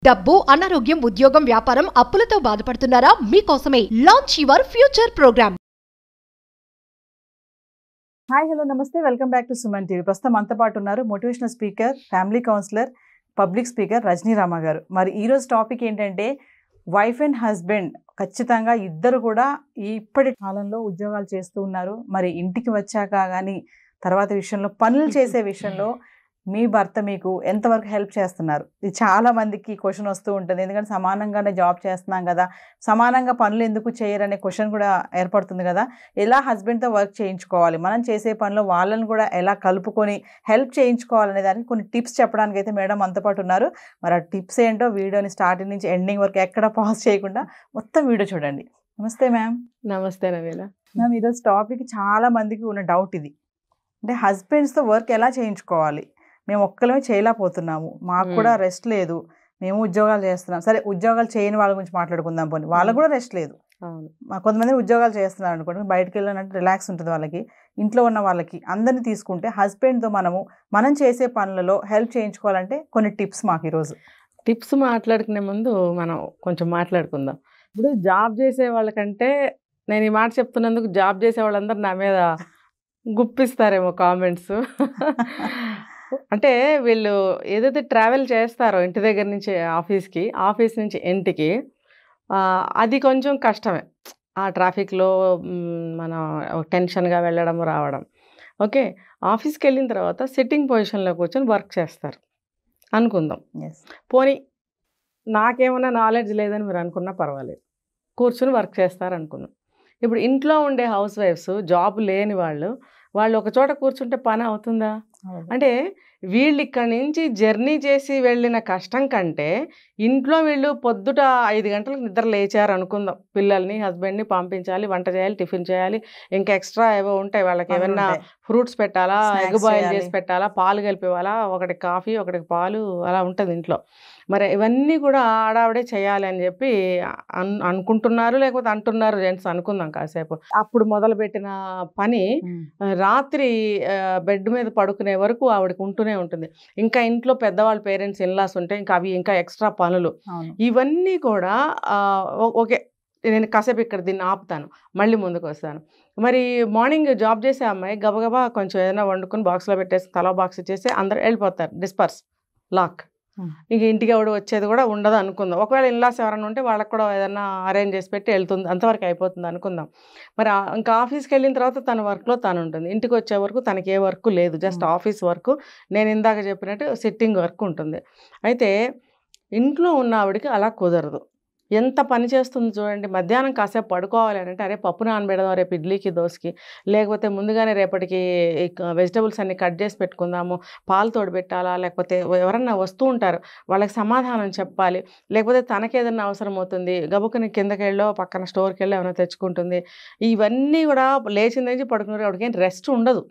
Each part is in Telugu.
డబ్బు, అనారోగ్యం, ఉద్యోగం, వ్యాపారం, అప్పులతో బాధపడుతున్నారా? మీకోసమే launch your future program. Hi hello నమస్తే, welcome back to Suman TV. ప్రస్తుతం మనతో పాటు ఉన్నారు motivational speaker, family counsellor, public speaker Rajani Rama garu. మరి ఈరోజు టాపిక్ ఏంటంటే వైఫ్ అండ్ హస్బెండ్ ఖచ్చితంగా ఇద్దరు కూడా ఇప్పటి కాలంలో ఉద్యోగాలు చేస్తూ ఉన్నారు. మరి ఇంటికి వచ్చాక కానీ తర్వాత విషయంలో పనులు చేసే విషయంలో మీ భర్త మీకు ఎంతవరకు హెల్ప్ చేస్తున్నారు? ఇది చాలా మందికి క్వశ్చన్ వస్తూ ఉంటుంది. ఎందుకంటే సమానంగానే జాబ్ చేస్తున్నాం కదా, సమానంగా పనులు ఎందుకు చేయరనే క్వశ్చన్ కూడా ఏర్పడుతుంది కదా. ఎలా హస్బెండ్తో వర్క్ చేయించుకోవాలి, మనం చేసే పనిలో వాళ్ళని కూడా ఎలా కలుపుకొని హెల్ప్ చేయించుకోవాలనే దానికి కొన్ని టిప్స్ చెప్పడానికి అయితే మేడం మనతో పాటు ఉన్నారు. మరి ఆ టిప్స్ ఏంటో వీడియోని స్టార్టింగ్ నుంచి ఎండింగ్ వరకు ఎక్కడ పాజ్ చేయకుండా మొత్తం వీడియో చూడండి. నమస్తే మ్యామ్. నమస్తే నవీన. మ్యామ్, ఈరోజు టాపిక్ చాలా మందికి ఉన్న డౌట్ ఇది. అంటే హస్బెండ్స్తో వర్క్ ఎలా చేయించుకోవాలి? మేము ఒక్కలమే చేయలేకపోతున్నాము, మాకు కూడా రెస్ట్ లేదు, మేము ఉద్యోగాలు చేస్తున్నాం. సరే, ఉద్యోగాలు చేయని వాళ్ళ గురించి మాట్లాడుకుందాం. పోనీ వాళ్ళకు కూడా రెస్ట్ లేదు. కొంతమంది ఉద్యోగాలు చేస్తున్నారు అనుకోండి, బయటకు వెళ్ళినట్టు రిలాక్స్ ఉంటుంది వాళ్ళకి. ఇంట్లో ఉన్న వాళ్ళకి అందరినీ తీసుకుంటే హస్బెండ్తో మనం చేసే పనులలో హెల్ప్ చేయించుకోవాలంటే కొన్ని టిప్స్ మాకు ఈరోజు. టిప్స్ మాట్లాడుకునే ముందు మనం కొంచెం మాట్లాడుకుందాం. ఇప్పుడు జాబ్ చేసే వాళ్ళకంటే, నేను ఈ మాట చెప్తున్నందుకు జాబ్ చేసే వాళ్ళందరూ నా మీద గుప్పిస్తారేమో కామెంట్స్. అంటే వీళ్ళు ఏదైతే ట్రావెల్ చేస్తారో ఇంటి దగ్గర నుంచి ఆఫీస్కి, ఆఫీస్ నుంచి ఇంటికి, అది కొంచెం కష్టమే. ఆ ట్రాఫిక్లో మనం టెన్షన్గా వెళ్ళడం రావడం. ఓకే, ఆఫీస్కి వెళ్ళిన తర్వాత సిట్టింగ్ పొజిషన్లో కూర్చొని వర్క్ చేస్తారు అనుకుందాం. పోనీ నాకేమన్నా నాలెడ్జ్ లేదని మీరు అనుకున్నా పర్వాలేదు, కూర్చొని వర్క్ చేస్తారు అనుకున్నాం. ఇప్పుడు ఇంట్లో ఉండే హౌస్ వైఫ్స్, జాబ్ లేని వాళ్ళు ఒక చోట కూర్చుంటే పని అవుతుందా? అంటే వీళ్ళు ఇక్కడి నుంచి జర్నీ చేసి వెళ్ళిన కష్టం కంటే ఇంట్లో వీళ్ళు పొద్దుట 5 గంటలకు నిద్ర లేచారు అనుకుందాం. పిల్లల్ని, హస్బెండ్ని పంపించాలి, వంట చేయాలి, టిఫిన్ చేయాలి, ఇంకా ఎక్స్ట్రా ఏవో ఉంటాయి. వాళ్ళకి ఏమన్నా ఫ్రూట్స్ పెట్టాలా, ఎగ్ బాయిల్ చేసి పెట్టాలా, పాలు కలిపివ్వాలా, ఒకటి కాఫీ ఒకటికి పాలు, అలా ఉంటుంది ఇంట్లో. మరి ఇవన్నీ కూడా ఆడావిడే చేయాలి అని చెప్పి అనుకుంటున్నారు, లేకపోతే అంటున్నారు జెంట్స్ అనుకుందాం కాసేపు. అప్పుడు మొదలుపెట్టిన పని రాత్రి బెడ్ మీద పడుకునే వరకు ఆవిడకి ఉంటూనే ఉంటుంది. ఇంకా ఇంట్లో పెద్దవాళ్ళ పేరెంట్స్, ఇన్లాస్ ఉంటే ఇంకా అవి ఇంకా ఎక్స్ట్రా పనులు. ఇవన్నీ కూడా ఓకే, నేను కాసేపు ఇక్కడ దీన్ని ఆపుతాను, మళ్ళీ ముందుకు వస్తాను. మరి మార్నింగ్ జాబ్ చేసే అమ్మాయి గబగబా కొంచెం ఏదైనా వండుకొని బాక్స్లో పెట్టేసి తలా బాక్స్ ఇచ్చేసి అందరూ వెళ్ళిపోతారు, డిస్పర్స్, లాక్. ఇంక ఇంటికి ఎవడు వచ్చేది కూడా ఉండదు అనుకుందాం. ఒకవేళ ఇన్లాస్ ఎవరైనా ఉంటే వాళ్ళకి కూడా ఏదైనా అరేంజ్ చేసి పెట్టి వెళ్తుంది, అంతవరకు అయిపోతుంది అనుకుందాం. మరి ఇంకా ఆఫీస్కి వెళ్ళిన తర్వాత తన వర్క్లో తను ఉంటుంది. ఇంటికి వచ్చే వరకు తనకి ఏ వర్క్ లేదు, జస్ట్ ఆఫీస్ వర్క్. నేను ఇందాక చెప్పినట్టు సిట్టింగ్ వర్క్ ఉంటుంది. అయితే ఇంట్లో ఉన్న ఆవిడకి అలా కుదరదు. ఎంత పని చేస్తుంది చూడండి. మధ్యాహ్నం కాసేపు పడుకోవాలి అని అంటే, అరే పప్పు నానబెడదాం రేపు ఇడ్లీకి, దోశకి, లేకపోతే ముందుగానే రేపటికి వెజిటబుల్స్ అన్ని కట్ చేసి పెట్టుకుందాము, పాలు తోడుపెట్టాలా, లేకపోతే ఎవరన్నా వస్తూ ఉంటారు వాళ్ళకి సమాధానం చెప్పాలి, లేకపోతే తనకేదన్నా అవసరం అవుతుంది, గబుకుని కిందకి వెళ్ళో పక్కన స్టోర్కి వెళ్ళి ఏమైనా తెచ్చుకుంటుంది. ఇవన్నీ కూడా లేచిన నుంచి పడుకునే వాడికి ఏం రెస్ట్ ఉండదు,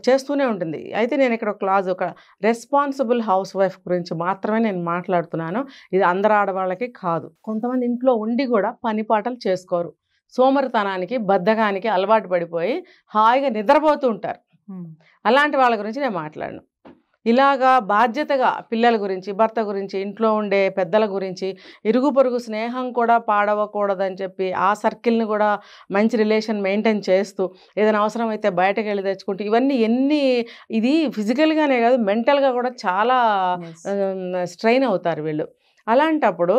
చేస్తూనే ఉంటుంది. అయితే నేను ఇక్కడ ఒక రెస్పాన్సిబుల్ హౌస్ వైఫ్ గురించి మాత్రమే నేను మాట్లాడుతున్నాను. ఇది అందరు ఆడవాళ్ళకి కాదు. కొంతమంది ఇంట్లో ఉండి కూడా పని పాటలు చేసుకోరు, సోమరితనానికి, బద్ధకానికి అలవాటు పడిపోయి హాయిగా నిద్రపోతూ ఉంటారు. అలాంటి వాళ్ళ గురించి నేను మాట్లాడను. ఇలాగా బాధ్యతగా పిల్లల గురించి, భర్త గురించి, ఇంట్లో ఉండే పెద్దల గురించి, ఇరుగు పొరుగు స్నేహం కూడా పాడవకూడదని చెప్పి ఆ సర్కిల్ని కూడా మంచి రిలేషన్ మెయింటైన్ చేస్తూ ఏదైనా అవసరం అయితే బయటకు వెళ్ళి తెచ్చుకుంటూ, ఇవన్నీ ఇది ఫిజికల్గానే కాదు, మెంటల్గా కూడా చాలా స్ట్రెయిన్ అవుతారు వీళ్ళు. అలాంటప్పుడు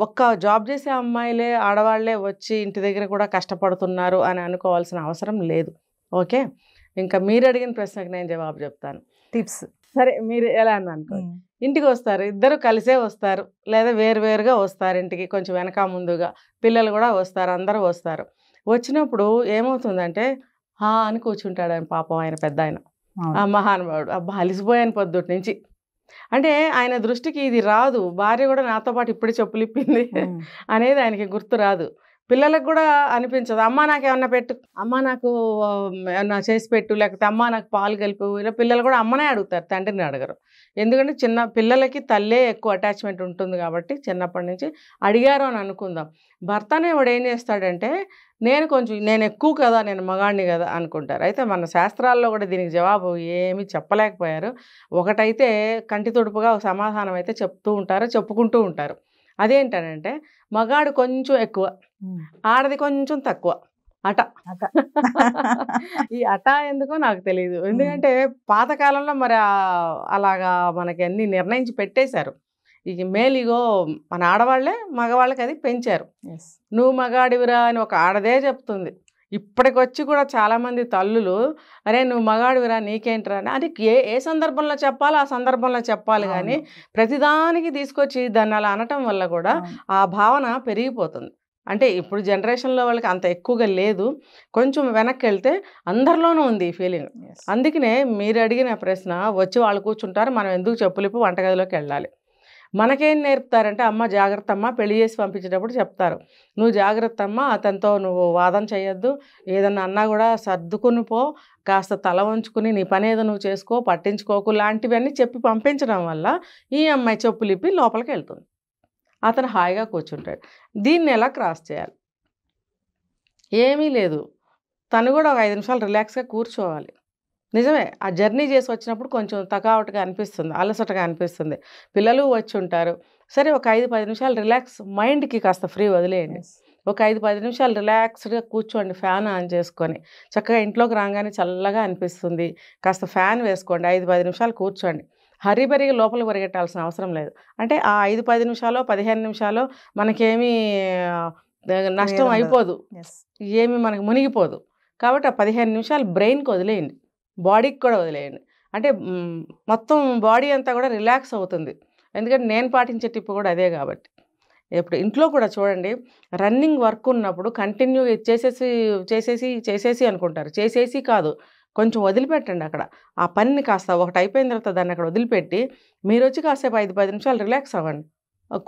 ఒక్క జాబ్ చేసే అమ్మాయిలే, ఆడవాళ్లే వచ్చి ఇంటి దగ్గర కూడా కష్టపడుతున్నారు అని అనుకోవాల్సిన అవసరం లేదు. ఓకే, ఇంకా మీరు అడిగిన ప్రశ్నకు నేను జవాబు చెప్తాను. టిప్స్ సరే, మీరు ఎలా అని అనుకో, ఇంటికి వస్తారు, ఇద్దరు కలిసే వస్తారు, లేదా వేరువేరుగా వస్తారు ఇంటికి, కొంచెం వెనక ముందుగా, పిల్లలు కూడా వస్తారు, అందరూ వస్తారు. వచ్చినప్పుడు ఏమవుతుందంటే అని కూర్చుంటాడు ఆయన, పాపం ఆయన పెద్ద ఆయన, ఆ మహానుభావుడు. అబ్బా అలిసిపోయాను పొద్దుటి నుంచి అంటే ఆయన దృష్టికి ఇది రాదు, భార్య కూడా నాతో పాటు ఇప్పుడే చెప్పులు ఇప్పింది అనేది ఆయనకి గుర్తు రాదు. పిల్లలకు కూడా అనిపించదు, అమ్మ నాకేమన్నా పెట్టు, అమ్మ నాకు ఏమన్నా చేసి పెట్టు, లేకపోతే అమ్మ నాకు పాలు కలిపి. ఇలా పిల్లలు కూడా అమ్మనే అడుగుతారు, తండ్రిని అడగరు. ఎందుకంటే చిన్న పిల్లలకి తల్లే ఎక్కువ అటాచ్మెంట్ ఉంటుంది కాబట్టి చిన్నప్పటి నుంచి అడిగారు అని అనుకుందాం. భర్తనే వాడు ఏం చేస్తాడంటే నేను ఎక్కువ కదా, నేను మగాడిని కదా అనుకుంటారు. అయితే మన శాస్త్రాల్లో కూడా దీనికి జవాబు ఏమీ చెప్పలేకపోయారు. ఒకటైతే కంటి తుడుపుగా ఒక సమాధానం అయితే చెప్పుకుంటూ ఉంటారు. అదేంటనంటే మగాడు కొంచెం ఎక్కువ, ఆడది కొంచెం తక్కువ. అట ఈ అట ఎందుకో నాకు తెలియదు. ఎందుకంటే పాతకాలంలో మరి అలాగా మనకి అన్ని నిర్ణయించి పెట్టేశారు. ఈ మేలిగో మన ఆడవాళ్లే మగవాళ్ళకి అది పెంచారు. నువ్వు మగాడివిరా అని ఒక ఆడదే చెప్తుంది. ఇప్పటికొచ్చి కూడా చాలామంది తల్లులు అరే నువ్వు మగాడివిరా నీకేంటిరా అని, అది ఏ సందర్భంలో చెప్పాలో ఆ సందర్భంలో చెప్పాలి. కానీ ప్రతిదానికి తీసుకొచ్చి దాన్ని అలా అనటం వల్ల కూడా ఆ భావన పెరిగిపోతుంది. అంటే ఇప్పుడు జనరేషన్లో వాళ్ళకి అంత ఎక్కువగా లేదు, కొంచెం వెనక్కి వెళ్తే అందరిలోనూ ఉంది ఈ ఫీలింగ్. అందుకనే మీరు అడిగిన ప్రశ్న వచ్చి వాళ్ళు కూర్చుంటారు, మనం ఎందుకు చెప్పులిప్పి వంటగదిలోకి వెళ్ళాలి. మనకేం నేర్పుతారంటే అమ్మ జాగ్రత్త అమ్మ, పెళ్లి చేసి పంపించేటప్పుడు చెప్తారు, నువ్వు జాగ్రత్త అమ్మ, అతనితో నువ్వు వాదన చేయొద్దు, ఏదన్నా అన్నా కూడా సర్దుకుని పో, కాస్త తల వంచుకుని నీ పని ఏదో నువ్వు చేసుకో, పట్టించుకోకు లాంటివన్నీ చెప్పి పంపించడం వల్ల ఈ అమ్మాయి చెప్పులిప్పి లోపలికి వెళ్తుంది, అతను హాయిగా కూర్చుంటాడు. దీన్ని ఎలా క్రాస్ చేయాలి? ఏమీ లేదు, తను కూడా ఒక 5 నిమిషాలు రిలాక్స్గా కూర్చోవాలి. నిజమే, ఆ జర్నీ చేసి వచ్చినప్పుడు కొంచెం తకావటగా అనిపిస్తుంది, అలసటగా అనిపిస్తుంది. పిల్లలు వచ్చి ఉంటారు, సరే ఒక 5-10 నిమిషాలు రిలాక్స్, మైండ్కి కాస్త ఫ్రీ వదిలేయండి. ఒక 5-10 నిమిషాలు రిలాక్స్డ్గా కూర్చోండి, ఫ్యాన్ ఆన్ చేసుకొని. చక్కగా ఇంట్లోకి రాగానే చల్లగా అనిపిస్తుంది, కాస్త ఫ్యాన్ వేసుకోండి, 5-10 నిమిషాలు కూర్చోండి. హరిబరిగా లోపలికి పరిగెట్టాల్సిన అవసరం లేదు. అంటే ఆ 5-10 నిమిషాలు 15 నిమిషాలు మనకేమీ నష్టం అయిపోదు, ఏమి మనకు మునిగిపోదు. కాబట్టి ఆ 15 నిమిషాలు బ్రెయిన్కి వదిలేయండి, బాడీకి కూడా వదిలేయండి. అంటే మొత్తం బాడీ అంతా కూడా రిలాక్స్ అవుతుంది. ఎందుకంటే నేను పాటించే టిప్ కూడా అదే. కాబట్టి ఇప్పుడు ఇంట్లో కూడా చూడండి, రన్నింగ్ వర్క్ ఉన్నప్పుడు కంటిన్యూ చేసేసి అనుకుంటారు. చేసేసి కాదు, కొంచెం వదిలిపెట్టండి అక్కడ. ఆ పనిని కాస్త ఒకటి అయిపోయిన తర్వాత దాన్ని అక్కడ వదిలిపెట్టి మీరు వచ్చి కాసేపు 5-10 నిమిషాలు రిలాక్స్ అవ్వండి.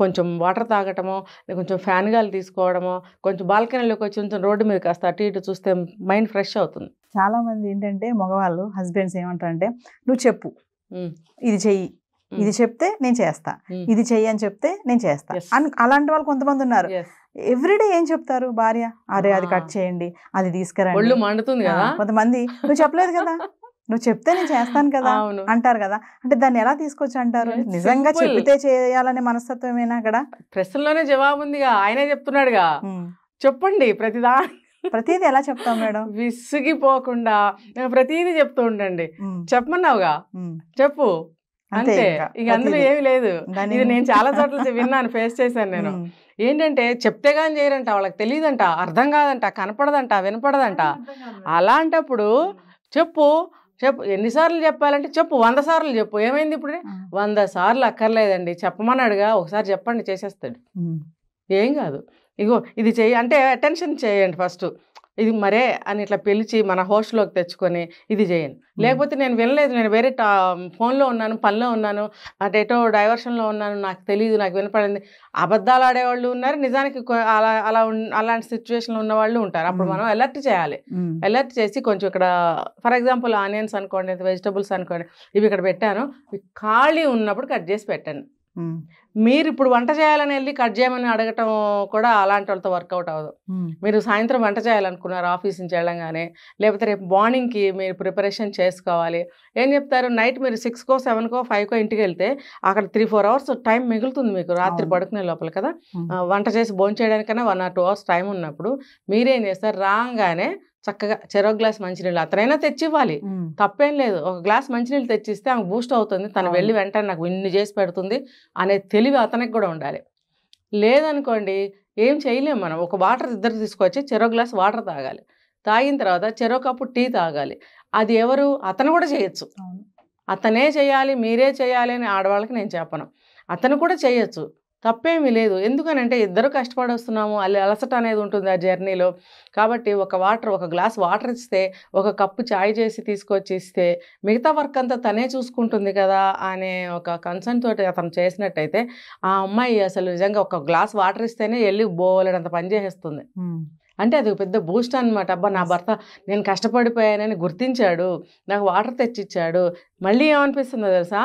కొంచెం వాటర్ తాగటమో, కొంచెం ఫ్యాన్ గాలి తీసుకోవడమో, కొంచెం బాల్కనీలోకి వచ్చి కొంచెం రోడ్డు మీద కాస్త అటు ఇటు చూస్తే మైండ్ ఫ్రెష్ అవుతుంది. చాలామంది ఏంటంటే మగవాళ్ళు హస్బెండ్స్ ఏమంటారంటే నువ్వు చెప్పు, ఇది చెయ్యి, ఇది చెప్తే నేను చేస్తా, ఇది చెయ్యి అని చెప్తే నేను చేస్తా అని. అలాంటి వాళ్ళు కొంతమంది ఉన్నారు. ఎవ్రీడే ఏం చెప్తారు భార్య, అరే అది కట్ చేయండి, అది తీసుకురండి, ఒళ్ళు మండుతుంది కదా. కొంతమంది నువ్వు చెప్పలేదు కదా, నువ్వు చెప్తే నేను చేస్తాను కదా అంటారు కదా. అంటే దాన్ని ఎలా తీసుకొచ్చి అంటారు? నిజంగా చెప్పితే చేయాలనే మనస్తత్వమేనా అక్కడ? ప్రశ్నలోనే జవాబు ఉందిగా, ఆయనే చెప్తున్నాడుగా. చెప్పండి, ప్రతిదీ ఎలా చెప్తాం మేడం? విసిగిపోకుండా ప్రతిదీ చెప్తూ ఉండండి. చెప్పమన్నావుగా చెప్పు, అంతే. ఇక అందులో ఏమి లేదు. ఇది నేను చాలా చోట్ల విన్నాను, ఫేస్ చేశాను నేను. ఏంటంటే చెప్తే కానీ చేయరంట, వాళ్ళకి తెలియదంట, అర్థం కాదంట, కనపడదంట, వినపడదంట. అలాంటప్పుడు చెప్పు ఎన్నిసార్లు చెప్పాలంటే చెప్పు, 100 సార్లు చెప్పు. ఏమైంది ఇప్పుడు? 100 సార్లు అక్కర్లేదండి, చెప్పమన్నాడుగా, ఒకసారి చెప్పండి చేసేస్తాడు, ఏం కాదు. ఇగో ఇది చెయ్యి అంటే అటెన్షన్ చేయండి ఫస్ట్. ఇది మరే అని ఇట్లా పిలిచి మన హోస్ట్లోకి తెచ్చుకొని ఇది చేయండి. లేకపోతే నేను వినలేదు, నేను వేరే ఫోన్లో ఉన్నాను, పనిలో ఉన్నాను, అటేటో డైవర్షన్లో ఉన్నాను, నాకు తెలియదు, నాకు వినపడింది. అబద్ధాలు ఆడేవాళ్ళు ఉన్నారు, నిజానికి అలాంటి సిచ్యువేషన్లో ఉన్న వాళ్ళు ఉంటారు. అప్పుడు మనం అలర్ట్ చేయాలి. అలర్ట్ చేసి కొంచెం ఇక్కడ ఫర్ ఎగ్జాంపుల్ ఆనియన్స్ అనుకోండి, వెజిటబుల్స్ అనుకోండి, ఇవి ఇక్కడ పెట్టాను, ఖాళీ ఉన్నప్పుడు కట్ చేసి పెట్టండి. మీరు ఇప్పుడు వంట చేయాలని వెళ్ళి కట్ చేయమని అడగటం కూడా అలాంటి వాళ్ళతో వర్కౌట్ అవ్వదు. మీరు సాయంత్రం వంట చేయాలనుకున్నారు ఆఫీస్ నుంచి వెళ్ళంగానే, లేకపోతే రేపు మార్నింగ్కి మీరు ప్రిపరేషన్ చేసుకోవాలి, ఏం చెప్తారు? నైట్ మీరు 6కో 7కో 5కో ఇంటికి వెళ్తే అక్కడ 3-4 అవర్స్ టైం మిగులుతుంది మీకు రాత్రి పడుకునే లోపల కదా. వంట చేసి భోజనం చేయడానికైనా 1 or 2 hours టైం ఉన్నప్పుడు మీరేం చేస్తారు? రాగానే చక్కగా చెరో గ్లాస్ మంచినీళ్ళు అతనైనా తెచ్చివ్వాలి, తప్పేం లేదు. ఒక గ్లాస్ మంచినీళ్ళు తెచ్చిస్తే ఆమె బూస్ట్ అవుతుంది, తను వెళ్ళి వెంటనే నాకు ఇన్ని చేసి పెడుతుంది అనే తెలివి అతనికి కూడా ఉండాలి. లేదనుకోండి ఏం చేయలేము మనం. ఒక వాటర్ ఇద్దరు తీసుకొచ్చి చెరో గ్లాస్ వాటర్ తాగాలి, తాగిన తర్వాత చెరో కప్పు టీ తాగాలి. అది ఎవరు? అతను కూడా చేయొచ్చు, అతనే చేయాలి, మీరే చేయాలి అని ఆడవాళ్ళకి నేను చెప్పను. అతను కూడా చేయొచ్చు, తప్పేమీ లేదు. ఎందుకనంటే ఇద్దరు కష్టపడి వస్తున్నాము, అలసట అనేది ఉంటుంది ఆ జర్నీలో. కాబట్టి ఒక గ్లాస్ వాటర్ ఇస్తే, ఒక కప్పు చాయ్ చేసి తీసుకొచ్చి ఇస్తే, మిగతా వర్క్ అంతా తనే చూసుకుంటుంది కదా అనే ఒక కన్సర్న్ తోటి అతను చేసినట్టయితే, ఆ అమ్మాయి అసలు నిజంగా ఒక గ్లాస్ వాటర్ ఇస్తేనే వెళ్ళి బోలెడంత పని చేసేస్తుంది. అంటే అది పెద్ద బూస్ట్ అనమాట. అబ్బా నా భర్త నేను కష్టపడిపోయానని గుర్తించాడు, నాకు వాటర్ తెచ్చిచ్చాడు. మళ్ళీ ఏమనిపిస్తుందో తెలుసా,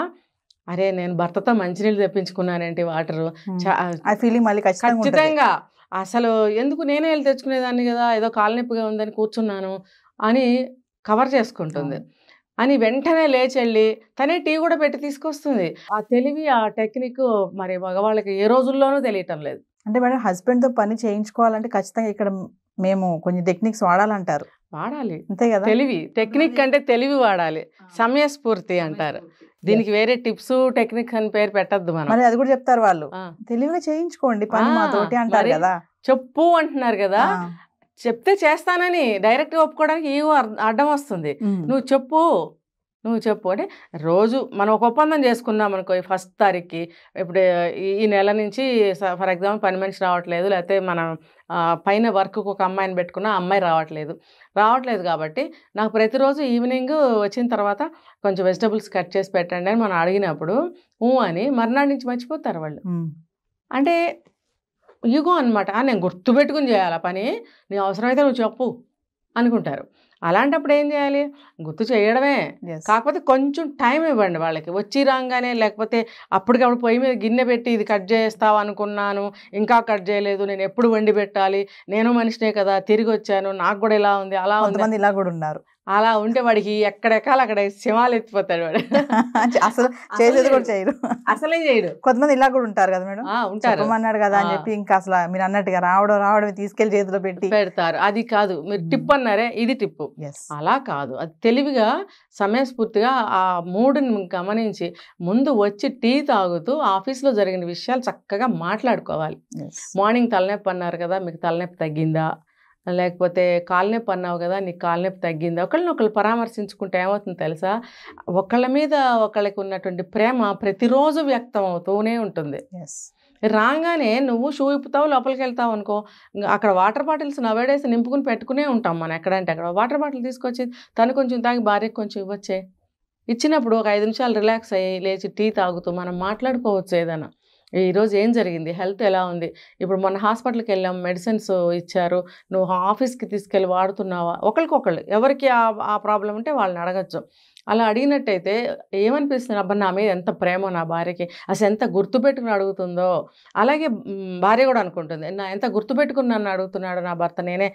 అరే నేను భర్తతో మంచినీళ్ళు తెప్పించుకున్నానేంటి వాటరు. ఫీలింగ్ మళ్ళీ ఖచ్చితంగా అసలు ఎందుకు నేనే వెళ్ళి తెచ్చుకునేదాన్ని కదా, ఏదో కాలు నొప్పిగా ఉందని కూర్చున్నాను అని కవర్ చేసుకుంటుంది. అని వెంటనే లేచి వెళ్ళి తనే టీ కూడా పెట్టి తీసుకొస్తుంది. ఆ తెలివి, ఆ టెక్నిక్ మరి మగవాళ్ళకి ఏ రోజుల్లోనూ తెలియటం లేదు. అంటే మేడం హస్బెండ్తో పని చేయించుకోవాలంటే ఖచ్చితంగా ఇక్కడ మేము కొన్ని టెక్నిక్స్ వాడాలంటారు. వాడాలి, అంతే కదా. టెక్నిక్ అంటే తెలివి వాడాలి. సమయస్ఫూర్తి అంటారు దీనికి. వేరే టిప్స్ టెక్నిక్ అని పేరు పెట్టద్దు మనం. మరి అది కూడా చెప్తారు వాళ్ళు, తెలివిగా చేయించుకోండి పని మాతోటి అంటారు కదా. చెప్పు అంటున్నారు కదా, చెప్తే చేస్తానని డైరెక్ట్గా ఒప్పుకోవడానికి ఈగో అడ్డం వస్తుంది. నువ్వు చెప్పు అంటే రోజు మనం ఒక ఒప్పందం చేసుకున్నాం అనుకో, 1st తారీఖుకి ఇప్పుడు ఈ నెల నుంచి ఫర్ ఎగ్జాంపుల్ పని మనిషి రావట్లేదు, లేకపోతే మనం పైన వర్క్కి ఒక అమ్మాయిని పెట్టుకున్న అమ్మాయి రావట్లేదు కాబట్టి నాకు ప్రతిరోజు ఈవినింగ్ వచ్చిన తర్వాత కొంచెం వెజిటబుల్స్ కట్ చేసి పెట్టండి అని మనం అడిగినప్పుడు అని మర్నాడు నుంచి మర్చిపోతారు వాళ్ళు. అంటే ఈగో అనమాట. నేను గుర్తుపెట్టుకుని చేయాలి పని, నీ అవసరమైతే నువ్వు చెప్పు అనుకుంటారు. అలాంటప్పుడు ఏం చేయాలి, గుర్తు చేయడమే. కాకపోతే కొంచెం టైం ఇవ్వండి వాళ్ళకి. వచ్చి రాగానే లేకపోతే అప్పటికప్పుడు పొయ్యి మీద గిన్నె పెట్టి ఇది కట్ చేస్తావు అనుకున్నాను ఇంకా కట్ చేయలేదు, నేను ఎప్పుడు వండి పెట్టాలి, నేను మనిషినే కదా, తిరిగి వచ్చాను, నాకు కూడా ఇలా ఉంది అలా ఉంది, ఇలా కూడా ఉన్నారు. అలా ఉంటే వాడికి ఎక్కడెక్కాలి అక్కడ సింహాలు ఎత్తిపోతాడు వాడు. అసలు చేసేది కూడా చేయరు, అసలే చేయడు. కొంతమంది ఇలా కూడా ఉంటారు కదా మేడం, ఉంటారు అన్నాడు కదా అని చెప్పి ఇంకా అసలు మీరు అన్నట్టుగా రావడం తీసుకెళ్లి చేతిలో పెడతారు. అది కాదు, మీరు టిప్ అన్నారే, ఇది టిప్పు. అలా కాదు, అది తెలివిగా సమయస్ఫూర్తిగా ఆ మూడుని గమనించి ముందు వచ్చి టీ తాగుతూ ఆఫీస్లో జరిగిన విషయాలు చక్కగా మాట్లాడుకోవాలి. మార్నింగ్ తలనొప్పి అన్నారు కదా, మీకు తలనొప్పి తగ్గిందా, లేకపోతే కాలునొప్పి అన్నావు కదా, నీకు కాలునొప్పి తగ్గిందా. ఒకళ్ళు పరామర్శించుకుంటే ఏమవుతుందో తెలుసా, ఒకళ్ళ మీద ఒకళ్ళకి ఉన్నటువంటి ప్రేమ ప్రతిరోజు వ్యక్తం అవుతూనే ఉంటుంది. రాగానే నువ్వు షూ ఇప్పుతావు లోపలికి వెళ్తావు అనుకో, అక్కడ వాటర్ బాటిల్స్ నవేడేసి నింపుకుని పెట్టుకునే ఉంటాం మనం. ఎక్కడంటే అక్కడ వాటర్ బాటిల్ తీసుకొచ్చి తను కొంచెం తాగి భార్యకు కొంచెం ఇవ్వచ్చే. ఇచ్చినప్పుడు ఒక 5 నిమిషాలు రిలాక్స్ అయ్యి లేచి టీ తాగుతూ మనం మాట్లాడుకోవచ్చు. ఏదైనా ఈరోజు ఏం జరిగింది, హెల్త్ ఎలా ఉంది, ఇప్పుడు మొన్న హాస్పిటల్కి వెళ్ళాం, మెడిసిన్స్ ఇచ్చారు, నువ్వు ఆఫీస్కి తీసుకెళ్ళి వాడుతున్నావా, ఒకరికొకళ్ళు ఎవరికి ఆ ప్రాబ్లం ఉంటే వాళ్ళని అడగచ్చు. అలా అడిగినట్టయితే ఏమనిపిస్తుంది, అబ్బా నా మీద ఎంత ప్రేమో నా భార్యకి, అసలు ఎంత గుర్తుపెట్టుకుని అడుగుతుందో. అలాగే భార్య కూడా అనుకుంటుంది, ఎంత గుర్తుపెట్టుకుని నన్ను అడుగుతున్నాడు నా భర్త, నేనే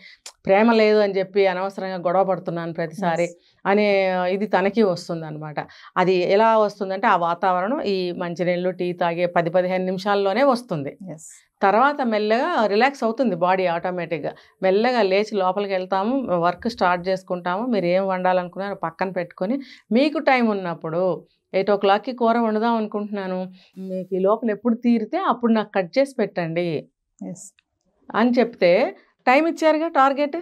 ప్రేమ లేదు అని చెప్పి అనవసరంగా గొడవ పడుతున్నాను ప్రతిసారి అనే ఇది తనకి వస్తుంది అనమాట. అది ఎలా వస్తుందంటే ఆ వాతావరణం ఈ మంచినీళ్ళు టీ తాగే 10-15 నిమిషాల్లోనే వస్తుంది. తర్వాత మెల్లగా రిలాక్స్ అవుతుంది బాడీ ఆటోమేటిక్గా. మెల్లగా లేచి లోపలికి వెళ్తాము, వర్క్ స్టార్ట్ చేసుకుంటాము. మీరు ఏం వండాలనుకున్నారో పక్కన పెట్టుకొని మీకు టైం ఉన్నప్పుడు 8 o'clockకి కూర వండుదాం అనుకుంటున్నాను, మీకు ఈ లోపల ఎప్పుడు తీరితే అప్పుడు నాకు కట్ చేసి పెట్టండి అని చెప్తే, టైం ఇచ్చారుగా, టార్గెట్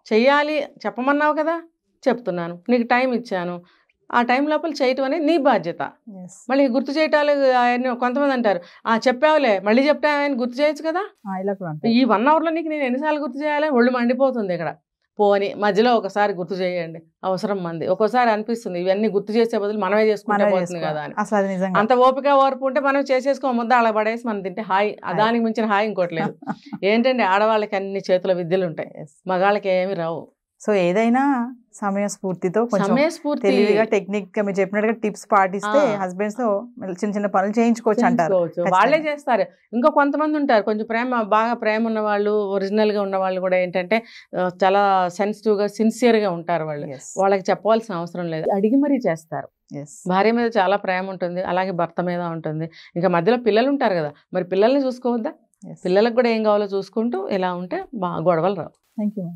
చెయ్యాలి చెప్పమన్నావు కదా, చెప్తున్నాను నీకు టైం ఇచ్చాను, ఆ టైం లోపల చేయటం అనేది నీ బాధ్యత. మళ్ళీ గుర్తు చేయటాలు అవన్నీ కొంతమంది అంటారు, చెప్పావులే మళ్ళీ చెప్తావని గుర్తు చేయొచ్చు కదా, ఈ 1 hourలో నీకు నేను ఎన్నిసార్లు గుర్తు చేయాలి, ఒళ్ళు మండిపోతుంది ఇక్కడ. పోని మధ్యలో ఒకసారి గుర్తు చేయండి, అవసరం మంది. ఒక్కోసారి అనిపిస్తుంది ఇవన్నీ గుర్తు చేసే బదులు మనమే చేసుకుంటే పోతుంది కదా అని. అంత ఓపిక ఓర్పు ఉంటే మనం చేసేసుకో ముద్ద అలా పడేసి మనం తింటే హాయి, దానికి మించిన హాయి ఇంకోటి లేదు. ఏంటంటే ఆడవాళ్ళకి అన్ని చేతుల విద్యలు ఉంటాయి, మగాళ్ళకి ఏమి రావు. సో ఏదైనా సమయస్ఫూర్తితో తెలివిగా టెక్నిక్ గా మీరు చెప్పినట్టుగా టిప్స్ పాటిస్తే హస్బెండ్స్ తో చిన్న చిన్న పనులు చేయించుకోవచ్చు అంటారు. వాళ్ళే చేస్తారు. ఇంకా కొంతమంది ఉంటారు కొంచెం బాగా ప్రేమ ఉన్న వాళ్ళు, ఒరిజినల్ గా ఉన్న వాళ్ళు కూడా ఏంటంటే చాలా సెన్సిటివ్ గా సిన్సియర్ గా ఉంటారు. వాళ్ళకి చెప్పవలసిన అవసరం లేదు, అడిగి మరీ చేస్తారు. భార్య మీద చాలా ప్రేమ ఉంటుంది, అలాగే భర్త మీద ఉంటుంది. ఇంకా మధ్యలో పిల్లలు ఉంటారు కదా, మరి పిల్లల్ని చూసుకోవద్దా, పిల్లలకు కూడా ఏం కావాలో చూసుకుంటూ ఇలా ఉంటే బాగా గొడవలు రావు. Thank you.